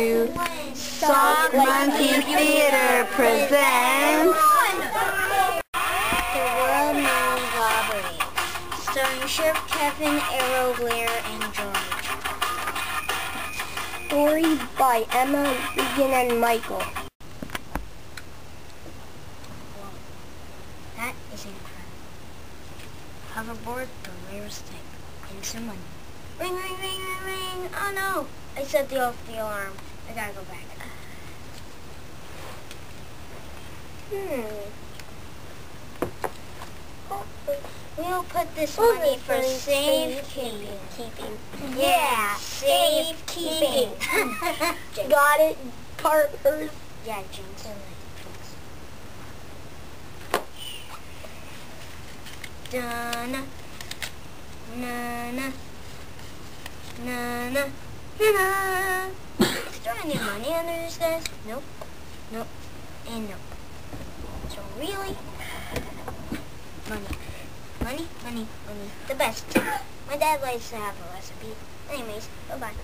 Sock Monkey Theater presents The World Known Robbery, starring Sheriff Kevin, Arrow, Blair, and George. story by Emma, Regan, and Michael. Wow, that is incredible. Hoverboard, the rarest thing, and some money. Ring, ring, ring, ring, ring. Oh no, I set off the alarm. I gotta go back. We'll put this money for safekeeping. Yeah, safekeeping. Got it, partners. Yeah, Jinx. Dun, na na na na na. Is there any money under this desk? Nope. Nope. And nope. So really, money. Money, money, money. The best. My dad likes to have a recipe. Anyways, bye-bye.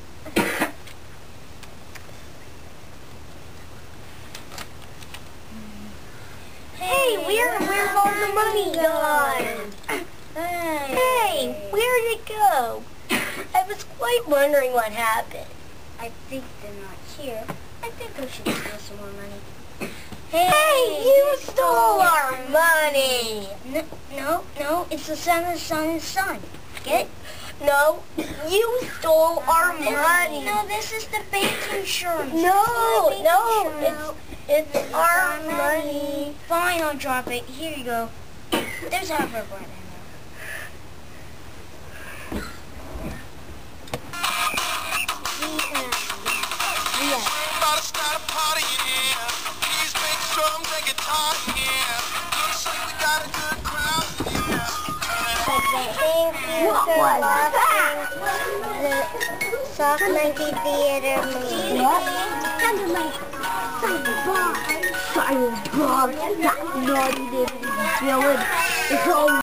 Hey, where's all the money gone? Hey, where did it go? I was quite wondering what happened. I think they're not here. I think I should steal some more money. Hey, you stole our money! No, it's the sun. Get it? No, you stole our money. No, this is the bank insurance. No, it's our money. Fine, I'll drop it. Here you go. There's our reward. About to start a party in here. Please make drums and guitar in here. Looks like we got a good crowd in here. What was that? The Sock Monkey Theater movie. Silent Bob, that naughty little villain. It's all